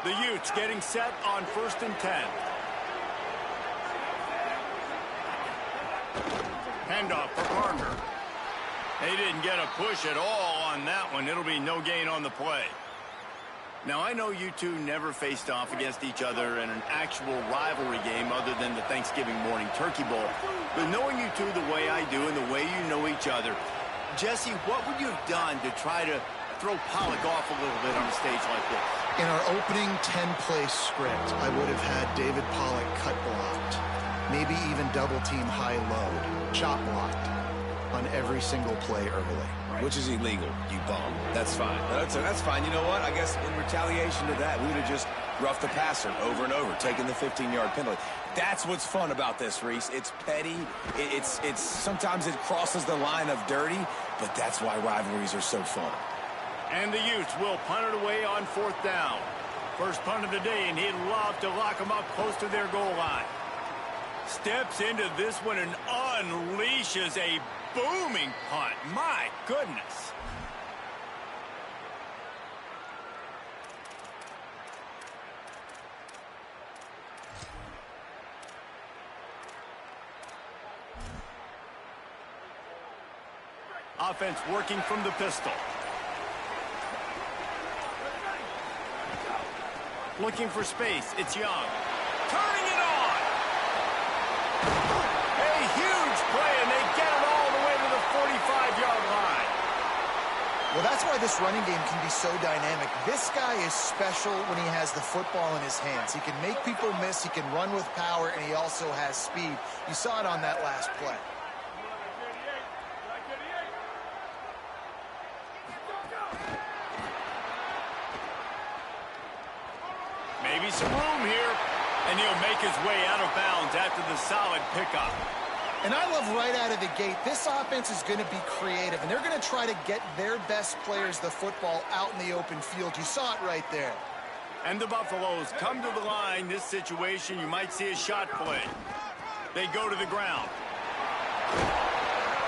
The Utes getting set on 1st and 10. Handoff for Parker. They didn't get a push at all on that one. It'll be no gain on the play. Now, I know you two never faced off against each other in an actual rivalry game other than the Thanksgiving morning turkey bowl. But knowing you two the way I do and the way you know each other, Jesse, what would you have done to try to throw Pollock off a little bit on a stage like this? In our opening 10-play script, I would have had David Pollock cut blocked, maybe even double-team high-load, chop blocked on every single play early. Which is illegal, you bum. That's fine. That's fine. You know what? I guess in retaliation to that, we would have just roughed the passer over and over, taking the 15-yard penalty. That's what's fun about this, Reese. It's petty. It's sometimes it crosses the line of dirty, but that's why rivalries are so fun. And the Utes will punt it away on 4th down. First punt of the day, and he'd love to lock them up close to their goal line. Steps into this one and unleashes a booming punt. My goodness. Offense working from the pistol. Looking for space. It's Young. Turning it on. A huge play, and they get it all the way to the 45-yard line. Well, that's why this running game can be so dynamic. This guy is special when he has the football in his hands. He can make people miss, he can run with power, and he also has speed. You saw it on that last play. Maybe some room here, and he'll make his way out of bounds after the solid pickup. And I love right out of the gate, this offense is going to be creative, and they're going to try to get their best players the football out in the open field. You saw it right there. And the Buffaloes come to the line. This situation, you might see a shot play. They go to the ground.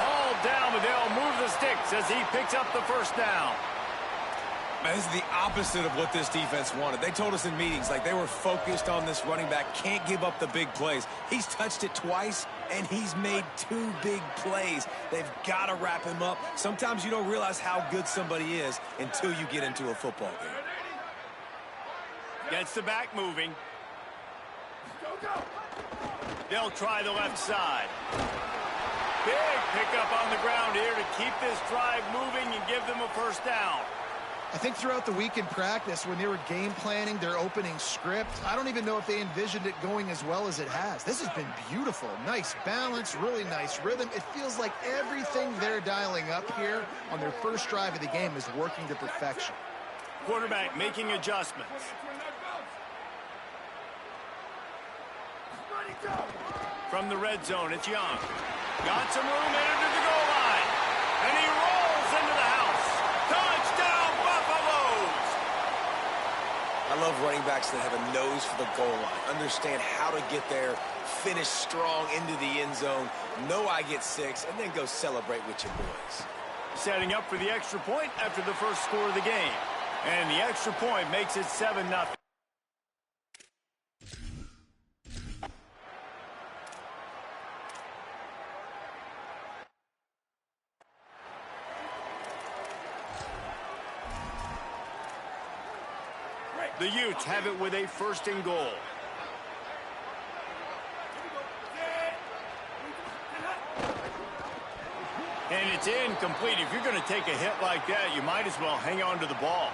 All down, but they'll move the sticks as he picks up the first down. Man, this is the opposite of what this defense wanted. They told us in meetings, like they were focused on this running back, can't give up the big plays. He's touched it twice, and he's made 2 big plays. They've got to wrap him up. Sometimes you don't realize how good somebody is until you get into a football game. Gets the back moving. They'll try the left side. Big pickup on the ground here to keep this drive moving and give them a first down. I think throughout the week in practice, when they were game planning their opening script, I don't even know if they envisioned it going as well as it has. This has been beautiful. Nice balance, really nice rhythm. It feels like everything they're dialing up here on their first drive of the game is working to perfection. Quarterback making adjustments. From the red zone, it's Young. Got some room into the goal line. And he rolls into the house. Touchdown, Buffaloes! I love running backs that have a nose for the goal line, understand how to get there, finish strong into the end zone, know I get 6, and then go celebrate with your boys. Setting up for the extra point after the first score of the game. And the extra point makes it 7-0. The Utes have it with a 1st and goal. And it's incomplete. If you're going to take a hit like that, you might as well hang on to the ball.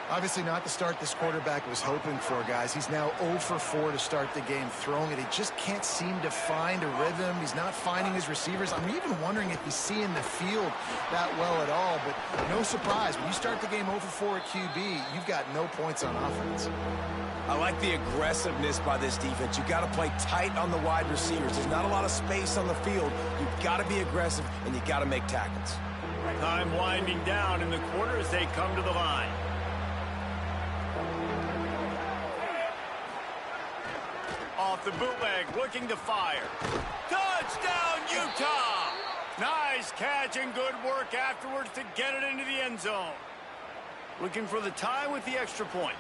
Obviously not the start this quarterback was hoping for, guys. He's now 0 for 4 to start the game throwing it. He just can't seem to find a rhythm. He's not finding his receivers. I'm even wondering if he's seeing the field that well at all. But no surprise, when you start the game 0 for 4 at QB, you've got no points on offense. I like the aggressiveness by this defense. You got to play tight on the wide receivers. There's not a lot of space on the field. You've got to be aggressive, and you got to make tackles. Time winding down in the quarter as they come to the line. Off the bootleg, looking to fire. Touchdown, Utah! Nice catch and good work afterwards to get it into the end zone. Looking for the tie with the extra point.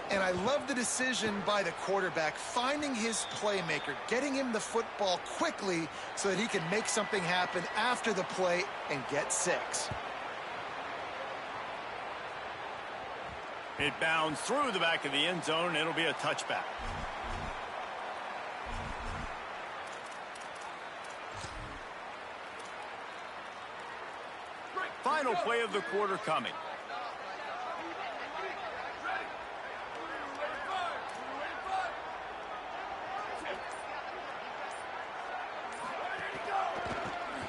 And I love the decision by the quarterback, finding his playmaker, getting him the football quickly so that he can make something happen after the play and get 6. It bounds through the back of the end zone, and it'll be a touchback. Final play of the quarter coming.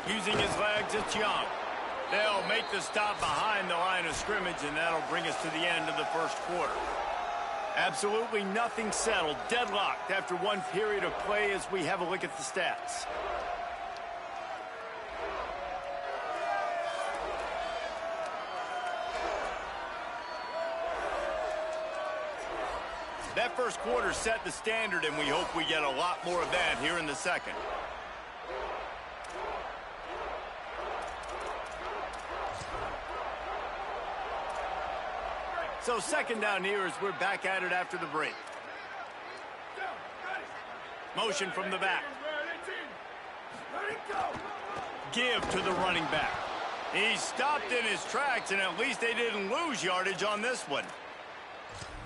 Using his legs, it's Young. They'll make the stop behind the line of scrimmage, and that'll bring us to the end of the first quarter. Absolutely nothing settled, deadlocked after one period of play as we have a look at the stats. That first quarter set the standard, and we hope we get a lot more of that here in the second. So second down here as we're back at it after the break. Motion from the back. Give to the running back. He stopped in his tracks, and at least they didn't lose yardage on this one.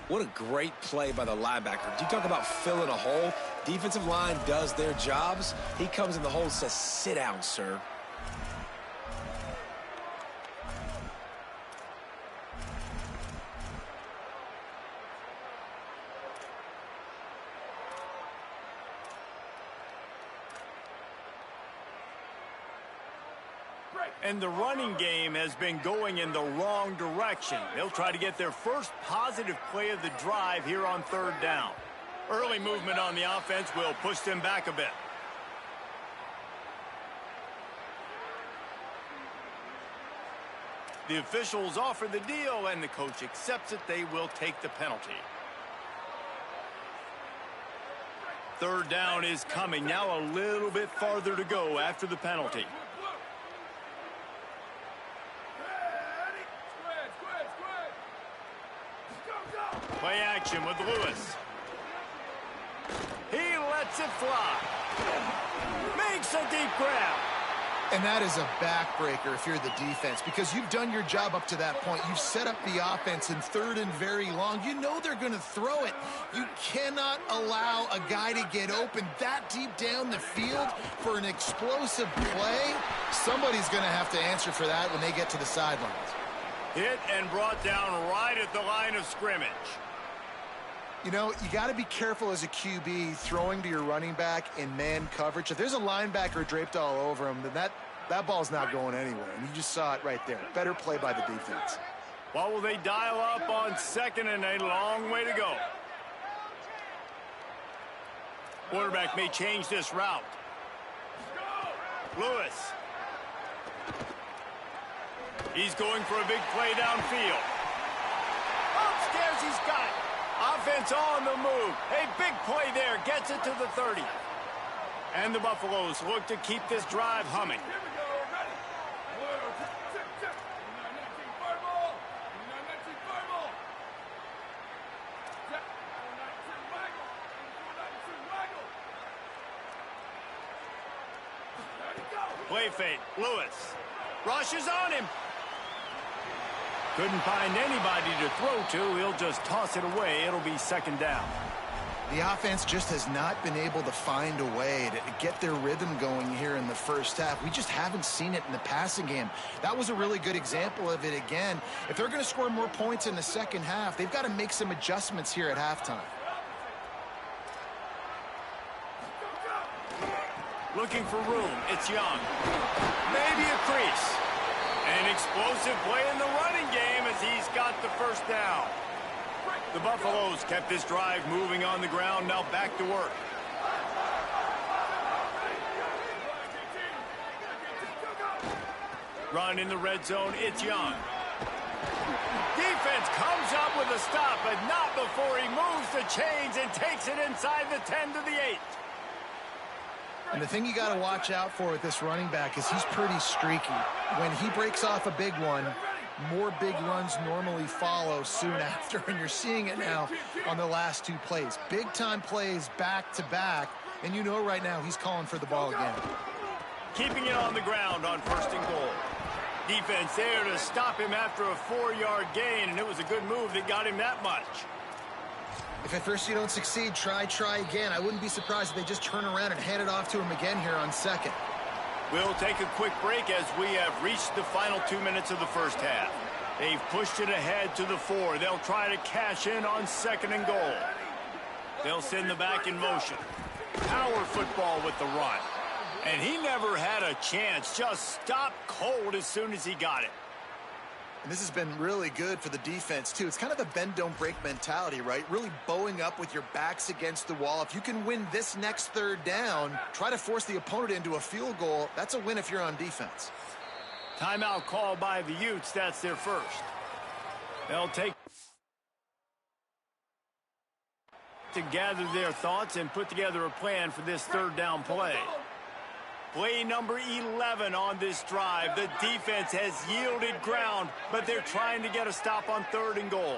What a great play by the linebacker. You talk about filling a hole. Defensive line does their jobs. He comes in the hole and says, "Sit down, sir." And the running game has been going in the wrong direction. They'll try to get their first positive play of the drive here on third down. Early movement on the offense will push them back a bit. The officials offer the deal, and the coach accepts it. They will take the penalty. Third down is coming. Now a little bit farther to go after the penalty. Play action with Lewis. He lets it fly. Makes a deep grab. And that is a backbreaker if you're the defense, because you've done your job up to that point. You've set up the offense in third and very long. You know they're going to throw it. You cannot allow a guy to get open that deep down the field for an explosive play. Somebody's going to have to answer for that when they get to the sidelines. Hit and brought down right at the line of scrimmage. You know, you got to be careful as a QB throwing to your running back in man coverage. If there's a linebacker draped all over him, then that ball's not going anywhere. And you just saw it right there. Better play by the defense. What will they dial up on second and a long way to go? Quarterback may change this route. Lewis. He's going for a big play downfield. Upstairs he's got it. Offense on the move. A big play there. Gets it to the 30. And the Buffaloes look to keep this drive humming. Play fake. Lewis. Rushes on him. Couldn't find anybody to throw to. He'll just toss it away. It'll be second down. The offense just has not been able to find a way to get their rhythm going here in the first half. We just haven't seen it in the passing game. That was a really good example of it again. If they're going to score more points in the second half, they've got to make some adjustments here at halftime. Looking for room. It's Young. Maybe a crease. An explosive play in the running game as he's got the first down. The Buffaloes kept this drive moving on the ground. Now back to work. Run in the red zone. It's Young. Defense comes up with a stop, but not before he moves the chains and takes it inside the 10 to the 8. And the thing you got to watch out for with this running back is he's pretty streaky. When he breaks off a big one, more big runs normally follow soon after, and you're seeing it now on the last 2 plays. Big-time plays back-to-back, and you know right now he's calling for the ball again. Keeping it on the ground on 1st and goal. Defense there to stop him after a 4-yard gain, and it was a good move that got him that much. If at first you don't succeed, try again. I wouldn't be surprised if they just turn around and hand it off to him again here on 2nd. We'll take a quick break as we have reached the final 2 minutes of the first half. They've pushed it ahead to the 4. They'll try to cash in on 2nd and goal. They'll send the back in motion. Power football with the run. And he never had a chance. Just stopped cold as soon as he got it. And this has been really good for the defense, too. It's kind of the bend-don't-break mentality, right? Really bowing up with your backs against the wall. If you can win this next 3rd down, try to force the opponent into a field goal. That's a win if you're on defense. Timeout call by the Utes. That's their first. They'll take to gather their thoughts and put together a plan for this 3rd down play. Play number 11 on this drive. The defense has yielded ground, but they're trying to get a stop on 3rd and goal.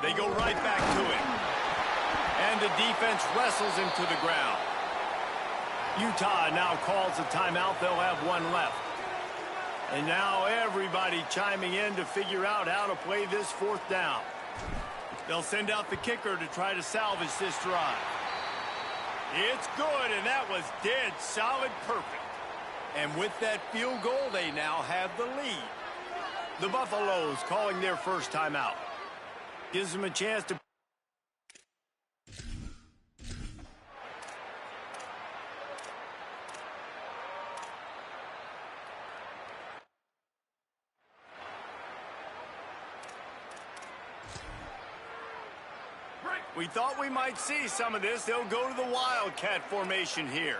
They go right back to him. And the defense wrestles him to the ground. Utah now calls a timeout. They'll have 1 left. And now everybody chiming in to figure out how to play this 4th down. They'll send out the kicker to try to salvage this drive. It's good, and that was dead solid perfect. And with that field goal, they now have the lead. The Buffaloes calling their first timeout. Gives them a chance to... We thought we might see some of this. They'll go to the Wildcat formation here.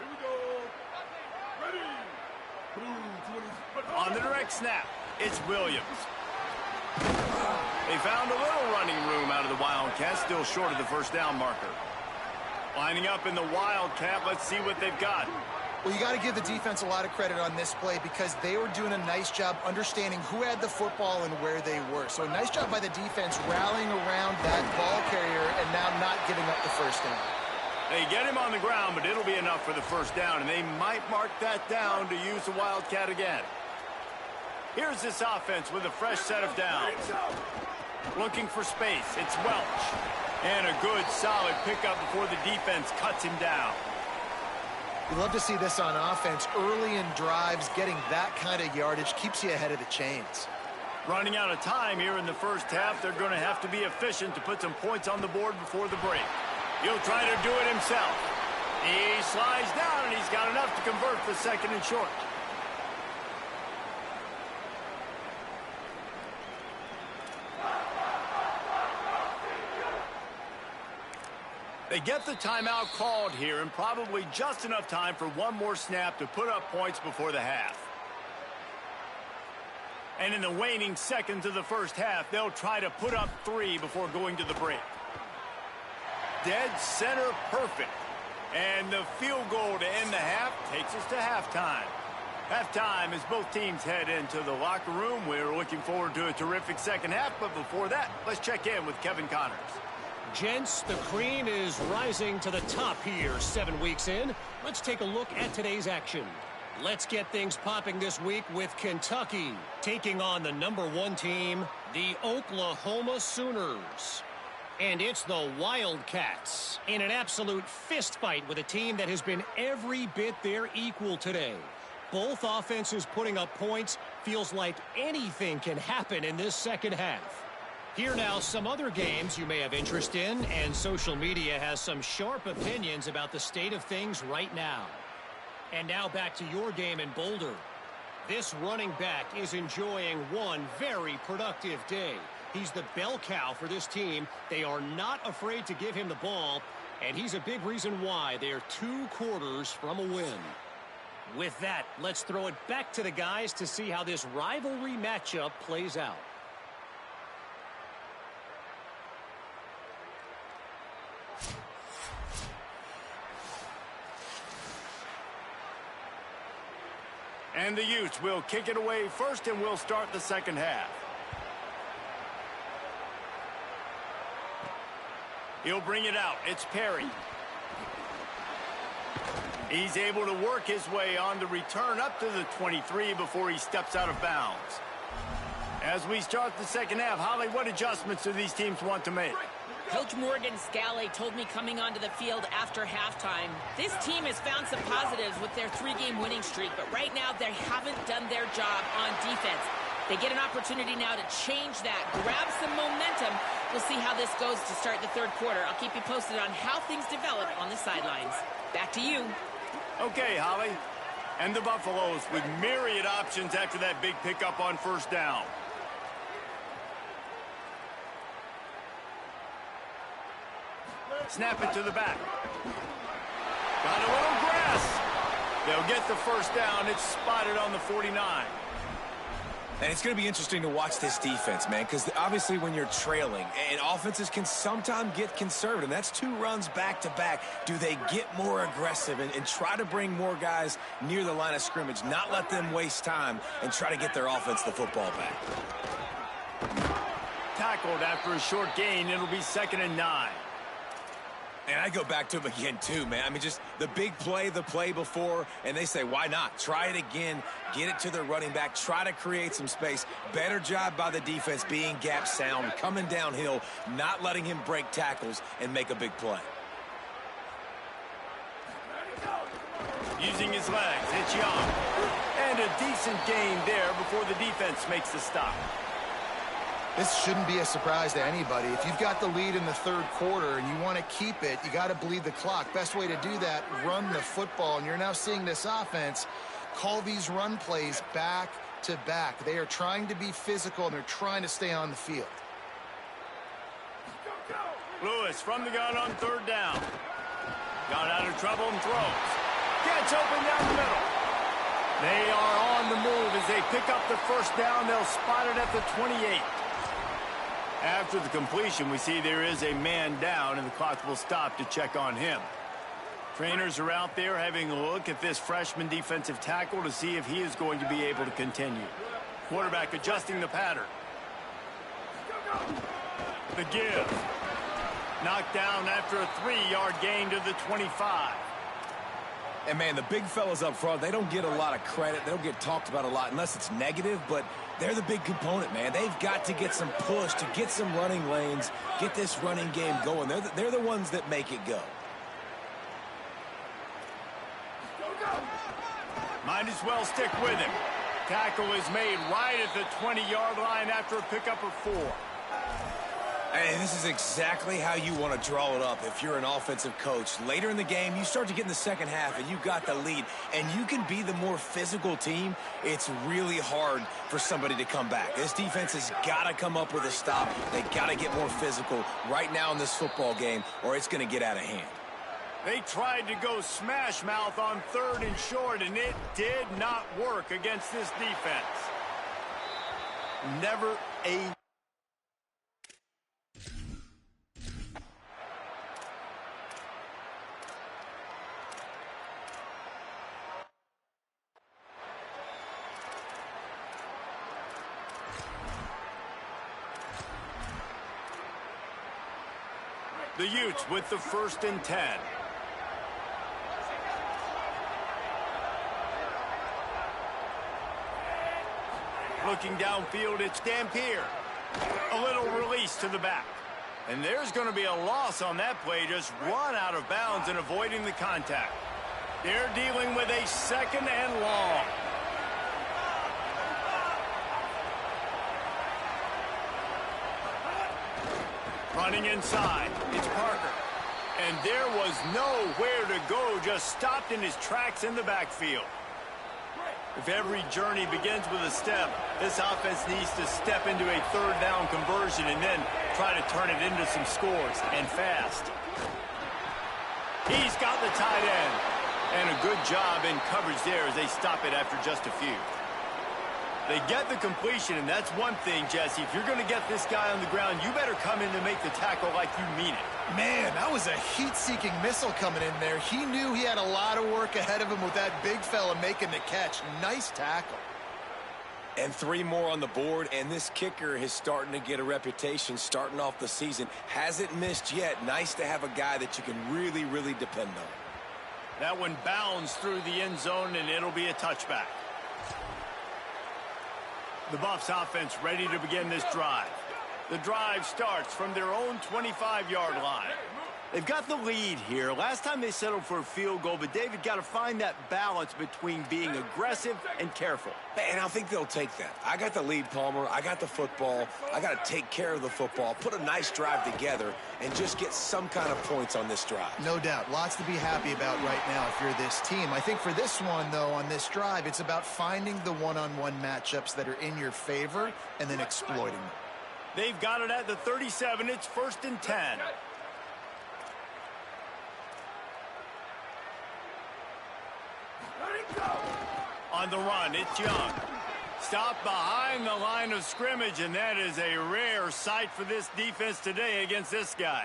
On the direct snap, it's Williams. They found a little running room out of the Wildcat, still short of the 1st down marker. Lining up in the Wildcat, let's see what they've got. Well, you got to give the defense a lot of credit on this play because they were doing a nice job understanding who had the football and where they were. So a nice job by the defense rallying around that ball carrier and now not giving up the 1st down. They get him on the ground, but it'll be enough for the 1st down, and they might mark that down to use the Wildcat again. Here's this offense with a fresh set of downs. Looking for space, it's Welch. And a good, solid pickup before the defense cuts him down. You love to see this on offense. Early in drives, getting that kind of yardage keeps you ahead of the chains. Running out of time here in the first half. They're going to have to be efficient to put some points on the board before the break. He'll try to do it himself. He slides down, and he's got enough to convert the 2nd and short. They get the timeout called here, and probably just enough time for 1 more snap to put up points before the half. And in the waning seconds of the first half, they'll try to put up 3 before going to the break. Dead center perfect. And the field goal to end the half takes us to halftime. Halftime as both teams head into the locker room. We're looking forward to a terrific 2nd half, but before that, let's check in with Kevin Connors. Gents, the cream is rising to the top here 7 weeks in. Let's take a look at today's action. Let's get things popping this week with Kentucky taking on the number 1 team, the Oklahoma Sooners. And it's the Wildcats in an absolute fist fight with a team that has been every bit their equal today. Both offenses putting up points. Feels like anything can happen in this 2nd half. Here now, some other games you may have interest in, and social media has some sharp opinions about the state of things right now. And now back to your game in Boulder. This running back is enjoying one very productive day. He's the bell cow for this team. They are not afraid to give him the ball, and he's a big reason why they're 2 quarters from a win. With that, let's throw it back to the guys to see how this rivalry matchup plays out. And the Utes will kick it away first, and we'll start the second half. He'll bring it out. It's Perry. He's able to work his way on the return up to the 23 before he steps out of bounds. As we start the second half, Holly, what adjustments do these teams want to make? Coach Morgan Scalley told me coming onto the field after halftime, this team has found some positives with their 3-game winning streak, but right now they haven't done their job on defense. They get an opportunity now to change that, grab some momentum. We'll see how this goes to start the third quarter. I'll keep you posted on how things develop on the sidelines. Back to you. Okay, Holly. And the Buffaloes with myriad options after that big pickup on first down. Snap it to the back. Got a little grass. They'll get the first down. It's spotted on the 49. And it's going to be interesting to watch this defense, man, because obviously when you're trailing, and offenses can sometimes get conservative. That's 2 runs back-to-back. Do they get more aggressive and try to bring more guys near the line of scrimmage, not let them waste time, and try to get their offense the football back? Tackled after a short gain. It'll be 2nd and 9. And I go back to him again, too, man. I mean, just the big play, the play before, and they say, why not? Try it again, get it to the running back, try to create some space. Better job by the defense being gap sound, coming downhill, not letting him break tackles and make a big play. Using his legs, it's Young. And a decent gain there before the defense makes the stop. This shouldn't be a surprise to anybody. If you've got the lead in the third quarter and you want to keep it, you got to bleed the clock. Best way to do that, run the football. And you're now seeing this offense call these run plays back to back. They are trying to be physical, and they're trying to stay on the field. Lewis from the gun on third down. Got out of trouble and throws. Gets open down the middle. They are on the move as they pick up the first down. They'll spot it at the 28. After the completion, we see there is a man down, and the clock will stop to check on him. Trainers are out there having a look at this freshman defensive tackle to see if he is going to be able to continue. Quarterback adjusting the pattern. The give. Knocked down after a 3-yard gain to the 25. And, man, the big fellas up front, they don't get a lot of credit. They don't get talked about a lot unless it's negative, but they're the big component, man. They've got to get some push, to get some running lanes, get this running game going. They're the ones that make it go. Might as well stick with him. Tackle is made right at the 20-yard line after a pickup of 4. And this is exactly how you want to draw it up if you're an offensive coach. Later in the game, you start to get in the second half, and you've got the lead, and you can be the more physical team. It's really hard for somebody to come back. This defense has got to come up with a stop. They got to get more physical right now in this football game, or it's going to get out of hand. They tried to go smash mouth on 3rd and short, and it did not work against this defense. Never a... The Utes with the 1st and 10. Looking downfield, it's Dampier. A little release to the back. And there's going to be a loss on that play. Just run out of bounds and avoiding the contact. They're dealing with a 2nd and long. Running inside, it's Parker. And there was nowhere to go, just stopped in his tracks in the backfield. If every journey begins with a step, this offense needs to step into a 3rd down conversion and then try to turn it into some scores, and fast. He's got the tight end. And a good job in coverage there as they stop it after just a few. They get the completion, and that's one thing, Jesse. If you're going to get this guy on the ground, you better come in and make the tackle like you mean it. Man, that was a heat-seeking missile coming in there. He knew he had a lot of work ahead of him with that big fella making the catch. Nice tackle. And 3 more on the board, and this kicker is starting to get a reputation starting off the season. Hasn't missed yet. Nice to have a guy that you can really, really depend on. That one bounds through the end zone, and it'll be a touchback. The Buffs offense ready to begin this drive. The drive starts from their own 25-yard line. They've got the lead here. Last time they settled for a field goal, but David got to find that balance between being aggressive and careful. And I think they'll take that. I got the lead, Palmer. I got the football. I got to take care of the football, put a nice drive together, and just get some kind of points on this drive. No doubt. Lots to be happy about right now if you're this team. I think for this one, though, on this drive, it's about finding the one-on-one matchups that are in your favor and then exploiting them. They've got it at the 37. It's 1st and 10. On the run, it's Young. Stopped behind the line of scrimmage, and that is a rare sight for this defense today against this guy.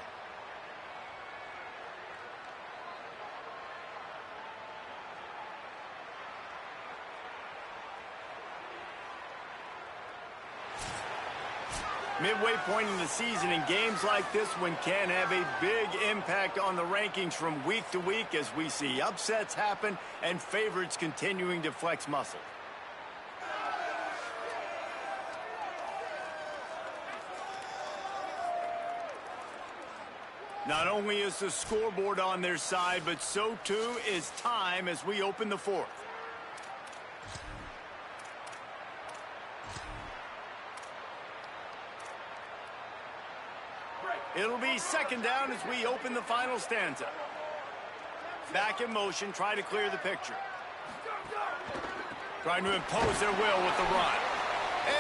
Midway point in the season, in games like this one can have a big impact on the rankings from week to week as we see upsets happen and favorites continuing to flex muscle. Not only is the scoreboard on their side, but so too is time as we open the 4th. It'll be 2nd down as we open the final stanza. Back in motion, try to clear the picture. Trying to impose their will with the run.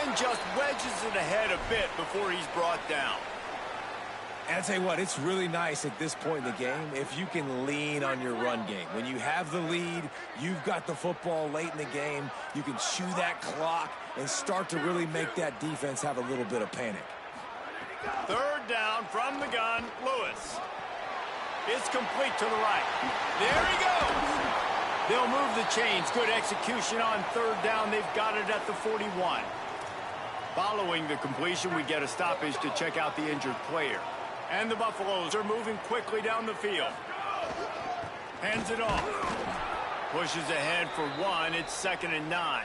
And just wedges it ahead a bit before he's brought down. And I tell you what, it's really nice at this point in the game if you can lean on your run game. When you have the lead, you've got the football late in the game, you can chew that clock and start to really make that defense have a little bit of panic. 3rd down from the gun, Lewis. It's complete to the right. There he goes. They'll move the chains. Good execution on 3rd down. They've got it at the 41. Following the completion, we get a stoppage to check out the injured player. And the Buffaloes are moving quickly down the field. Hands it off. Pushes ahead for 1. It's 2nd and 9.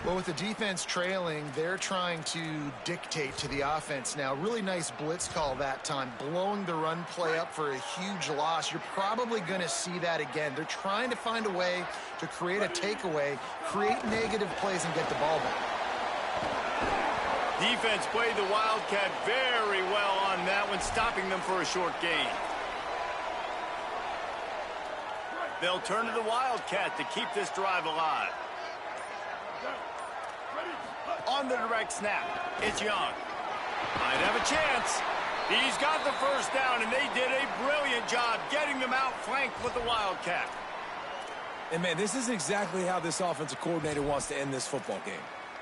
Well, with the defense trailing, they're trying to dictate to the offense now. Really nice blitz call that time, blowing the run play up for a huge loss. You're probably going to see that again. They're trying to find a way to create a takeaway, create negative plays, and get the ball back. Defense played the Wildcat very well on that one, stopping them for a short gain. They'll turn to the Wildcat to keep this drive alive. On the direct snap, it's Young. Might have a chance. He's got the 1st down, and they did a brilliant job getting them outflanked with the Wildcat. And, man, this is exactly how this offensive coordinator wants to end this football game.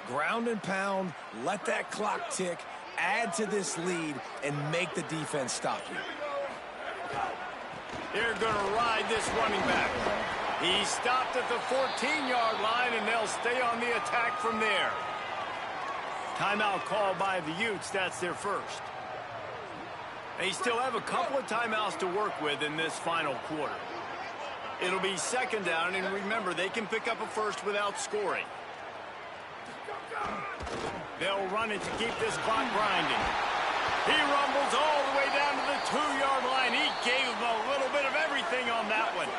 Ground and pound, let that clock tick, add to this lead, and make the defense stop you. They're going to ride this running back. He stopped at the 14-yard line, and they'll stay on the attack from there. Timeout called by the Utes. That's their 1st. They still have a couple of timeouts to work with in this final quarter. It'll be 2nd down, and remember, they can pick up a 1st without scoring. They'll run it to keep this clock grinding. He rumbles all the way down to the 2-yard line. He gave them a little bit of everything on that one.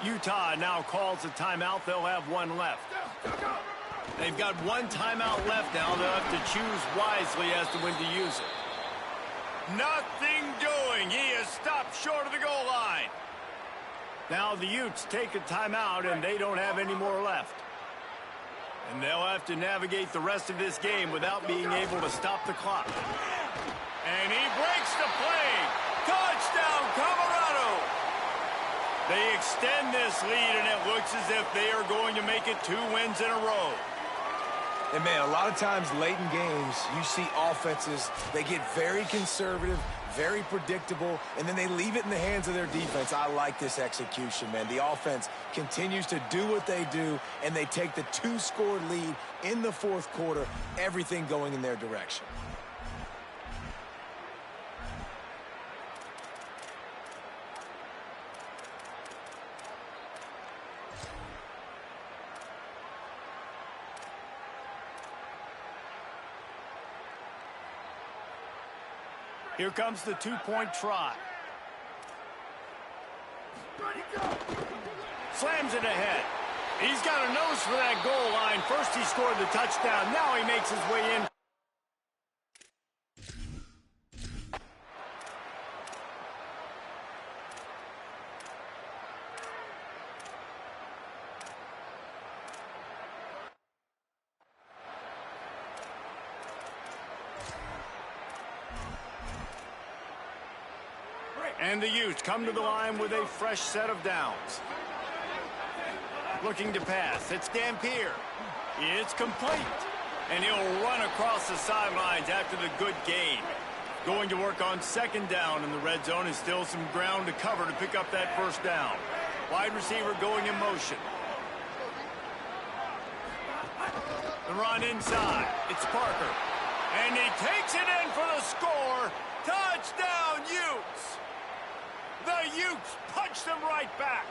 Utah now calls a timeout. They'll have 1 left. They've got 1 timeout left now. They'll have to choose wisely as to when to use it. Nothing doing. He is stopped short of the goal line. Now the Utes take a timeout, and they don't have any more left. And they'll have to navigate the rest of this game without being able to stop the clock. And he breaks the play. Touchdown, Colorado. They extend this lead, and it looks as if they are going to make it 2 wins in a row. And, man, a lot of times late in games, you see offenses, they get very conservative, very predictable, and then they leave it in the hands of their defense. I like this execution, man. The offense continues to do what they do, and they take the 2-score lead in the fourth quarter, everything going in their direction. Here comes the 2-point try. Slams it ahead. He's got a nose for that goal line. First he scored the touchdown. Now he makes his way in. And the Utes come to the line with a fresh set of downs. Looking to pass. It's Dampier. It's complete. And he'll run across the sidelines after the good gain. Going to work on second down in the red zone. Is still some ground to cover to pick up that first down. Wide receiver going in motion. The run inside. It's Parker. And he takes it in for the score. Touchdown, Utes. The Utes punch them right back.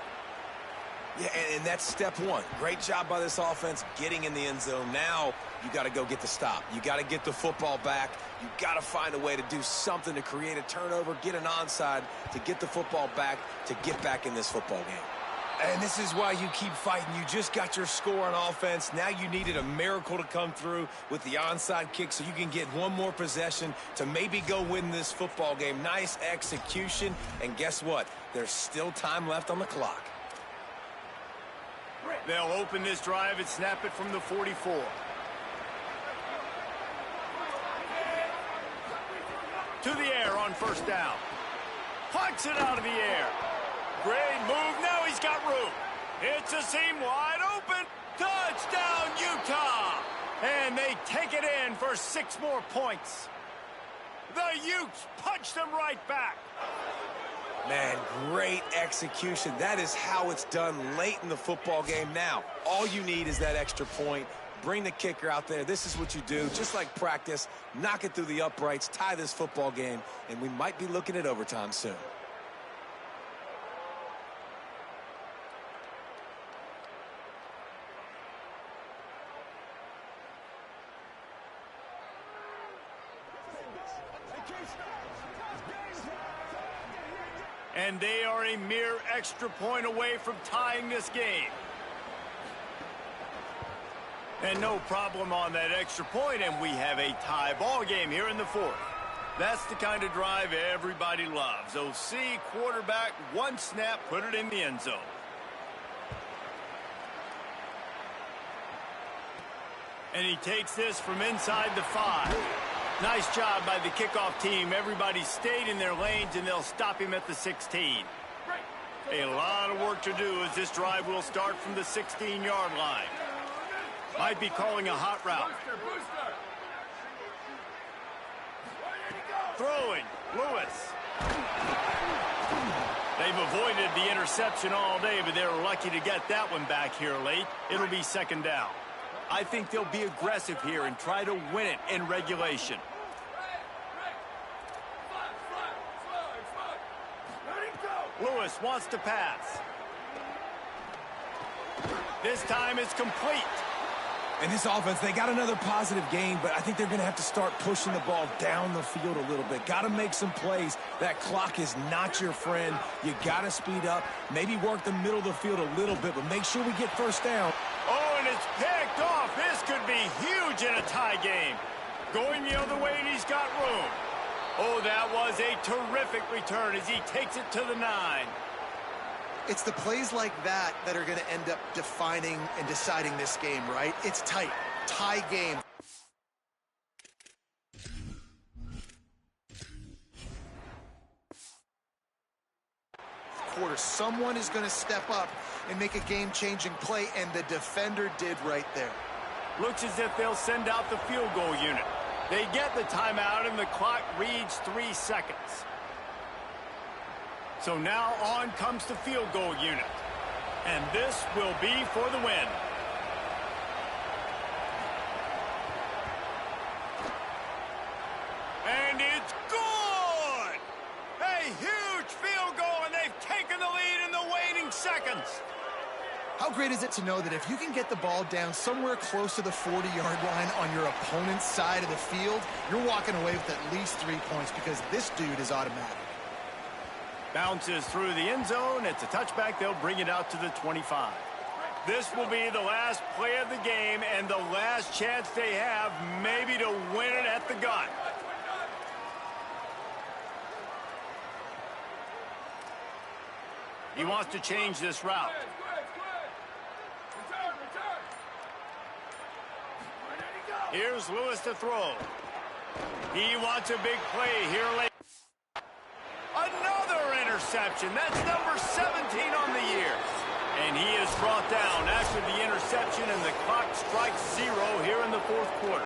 Yeah, and that's step one. Great job by this offense getting in the end zone. Now you got to go get the stop. You got to get the football back. You got to find a way to do something to create a turnover, get an onside, to get the football back, to get back in this football game. And this is why you keep fighting. You just got your score on offense. Now you needed a miracle to come through with the onside kick so you can get one more possession to maybe go win this football game. Nice execution. And guess what? There's still time left on the clock. They'll open this drive and snap it from the 44. To the air on first down. Pucks it out of the air. Great move. Now he's got room. It's a seam wide open. Touchdown, Utah. And they take it in for 6 more points. The Utes punch them right back. Man, great execution. That is how it's done late in the football game. Now, all you need is that extra point. Bring the kicker out there. This is what you do. Just like practice, knock it through the uprights, tie this football game, and we might be looking at overtime soon. And they are a mere extra point away from tying this game. And no problem on that extra point, and we have a tie ball game here in the fourth. That's the kind of drive everybody loves. OC, quarterback, one snap, put it in the end zone. And he takes this from inside the 5. Nice job by the kickoff team. Everybody stayed in their lanes, and they'll stop him at the 16. A lot of work to do as this drive will start from the 16-yard line. Might be calling a hot route. Throwing, Lewis. They've avoided the interception all day, but they're lucky to get that one back here late. It'll be second down. I think they'll be aggressive here and try to win it in regulation. Lewis wants to pass. This time it's complete. And this offense, they got another positive game, but I think they're going to have to start pushing the ball down the field a little bit. Got to make some plays. That clock is not your friend. You got to speed up, maybe work the middle of the field a little bit, but make sure we get first down. Oh, and it's picked off. This could be huge in a tie game. Going the other way, and he's got room. Oh, that was a terrific return as he takes it to the 9. It's the plays like that that are going to end up defining and deciding this game, right? It's tight. Tie game. Quarter receiver. Someone is going to step up and make a game-changing play, and the defender did right there. Looks as if they'll send out the field goal unit. They get the timeout, and the clock reads 3 seconds. So now on comes the field goal unit. And this will be for the win. And it's good! A huge field goal, and they've taken the lead in the waning seconds. How great is it to know that if you can get the ball down somewhere close to the 40-yard line on your opponent's side of the field, you're walking away with at least 3 points because this dude is automatic. Bounces through the end zone. It's a touchback. They'll bring it out to the 25. This will be the last play of the game and the last chance they have maybe to win it at the gun. He wants to change this route. Here's Lewis to throw. He wants a big play here late. Another interception. That's number 17 on the year. And he is brought down after the interception, and the clock strikes 0 here in the fourth quarter.